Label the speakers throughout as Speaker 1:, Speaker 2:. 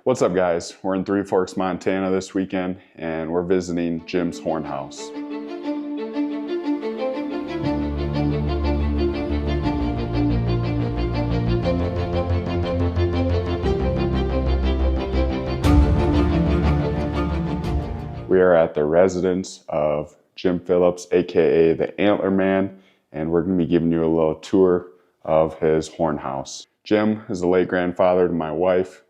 Speaker 1: What's up, guys? We're in Three Forks, Montana this weekend, and we're visiting Jim's Horn House. We are at the residence of Jim Phillips, aka the Antler Man, and we're going to be giving you a little tour of his horn house. Jim is the late grandfather to my wife.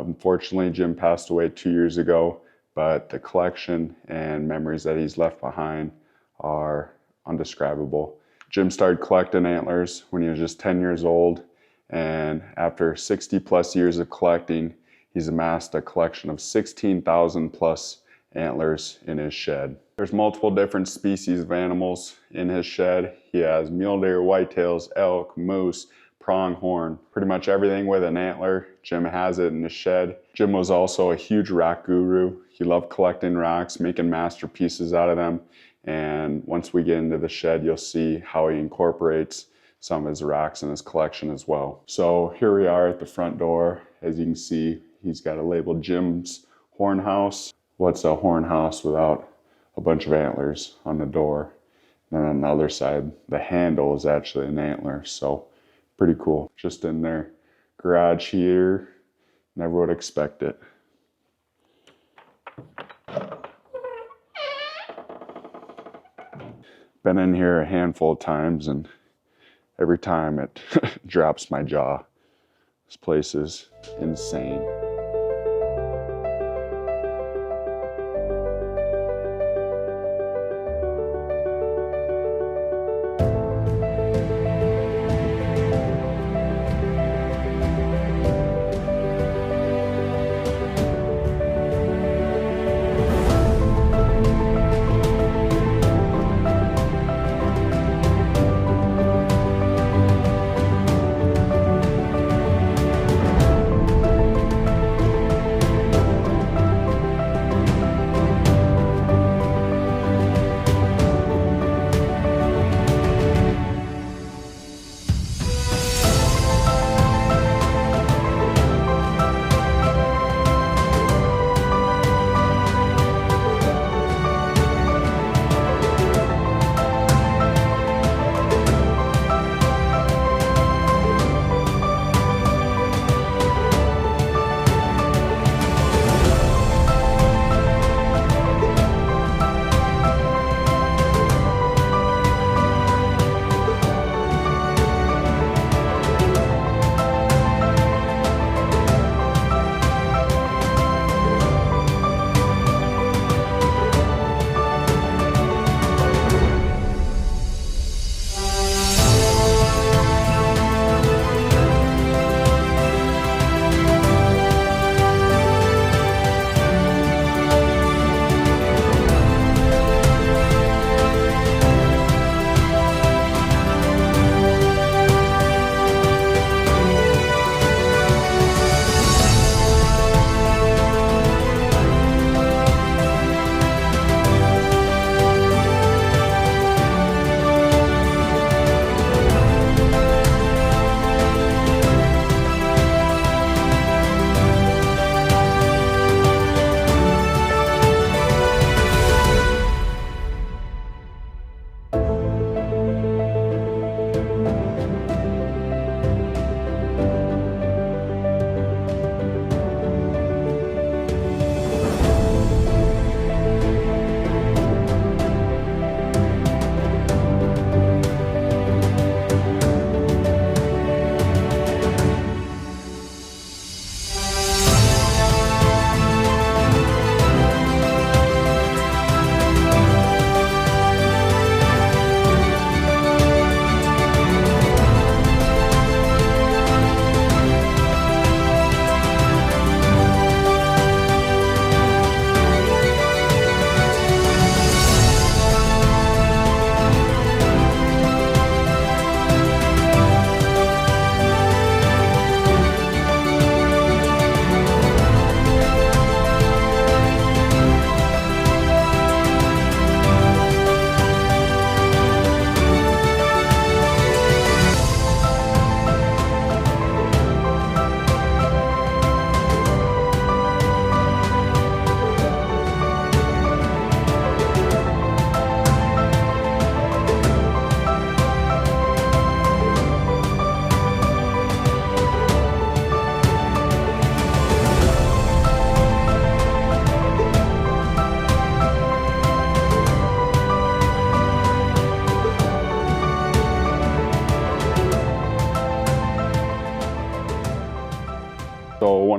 Speaker 1: Unfortunately, Jim passed away 2 years ago, but the collection and memories that he's left behind are undescribable. Jim started collecting antlers when he was just 10 years old, and after 60 plus years of collecting, he's amassed a collection of 16,000 plus antlers in his shed. There's multiple different species of animals in his shed. He has mule deer, whitetails, elk, moose, pronghorn, pretty much everything with an antler. Jim has it in his shed. Jim was also a huge rock guru. He loved collecting rocks, making masterpieces out of them. And once we get into the shed, you'll see how he incorporates some of his rocks in his collection as well. So here we are at the front door. As you can see, he's got a label Jim's Horn House. What's a horn house without a bunch of antlers on the door? And then on the other side, the handle is actually an antler. So pretty cool. Just in their garage here. Never would expect it. Been in here a handful of times, and every time it drops my jaw. This place is insane.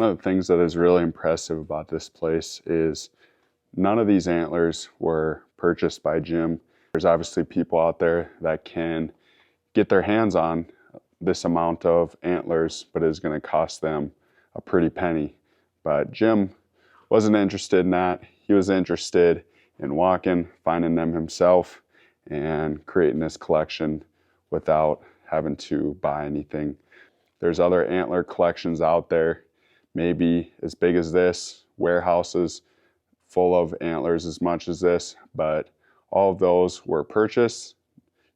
Speaker 1: One of the things that is really impressive about this place is none of these antlers were purchased by Jim. There's obviously people out there that can get their hands on this amount of antlers, but it's going to cost them a pretty penny. But Jim wasn't interested in that. He was interested in walking, finding them himself, and creating this collection without having to buy anything. There's other antler collections out there, maybe as big as this, warehouses full of antlers as much as this, but all of those were purchased.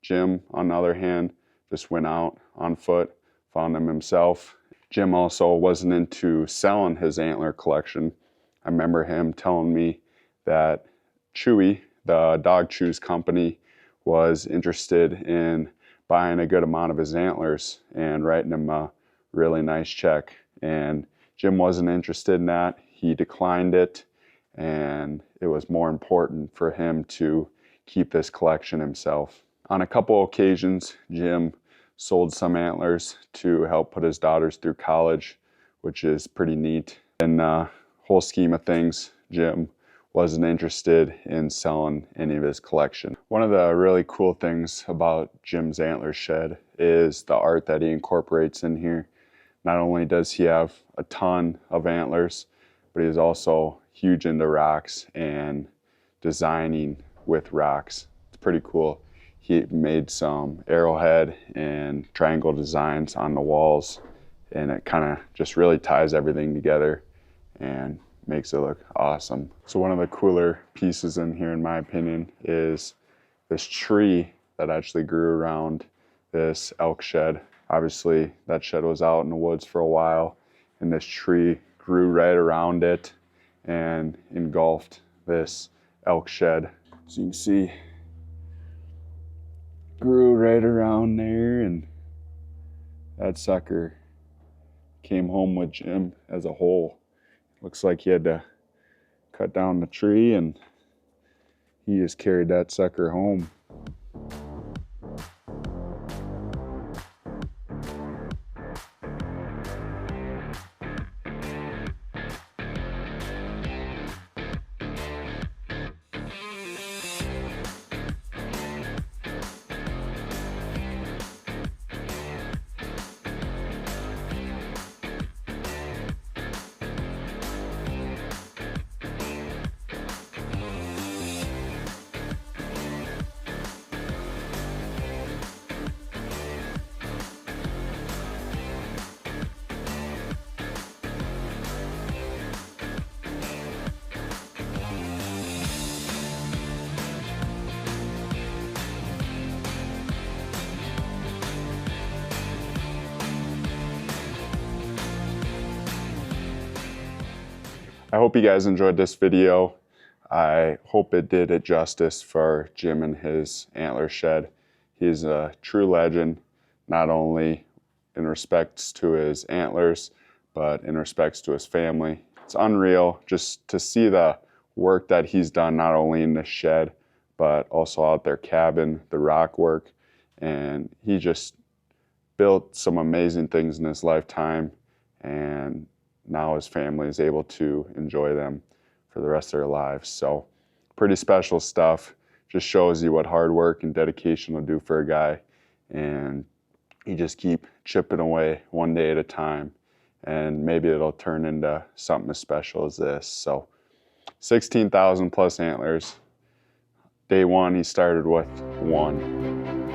Speaker 1: Jim, on the other hand, just went out on foot, found them himself. Jim also wasn't into selling his antler collection. I remember him telling me that Chewy, the dog chews company, was interested in buying a good amount of his antlers and writing him a really nice check. And Jim wasn't interested in that. He declined it, and it was more important for him to keep this collection himself. On a couple occasions, Jim sold some antlers to help put his daughters through college, which is pretty neat. In the whole scheme of things, Jim wasn't interested in selling any of his collection. One of the really cool things about Jim's antler shed is the art that he incorporates in here. Not only does he have a ton of antlers, but he's also huge into rocks and designing with rocks. It's pretty cool. He made some arrowhead and triangle designs on the walls, and it kind of just really ties everything together and makes it look awesome. So one of the cooler pieces in here, in my opinion, is this tree that actually grew around this elk shed. Obviously, that shed was out in the woods for a while, and this tree grew right around it and engulfed this elk shed. So you can see, grew right around there, and that sucker came home with Jim as a whole. Looks like he had to cut down the tree, and he just carried that sucker home. I hope you guys enjoyed this video. I hope it did it justice for Jim and his antler shed. He's a true legend, not only in respects to his antlers, but in respects to his family. It's unreal just to see the work that he's done, not only in the shed, but also out their cabin, the rock work. And he just built some amazing things in his lifetime, and now his family is able to enjoy them for the rest of their lives. So pretty special stuff. Just shows you what hard work and dedication will do for a guy. And you just keep chipping away one day at a time, and maybe it'll turn into something as special as this. So 16,000 plus antlers. Day one, he started with one.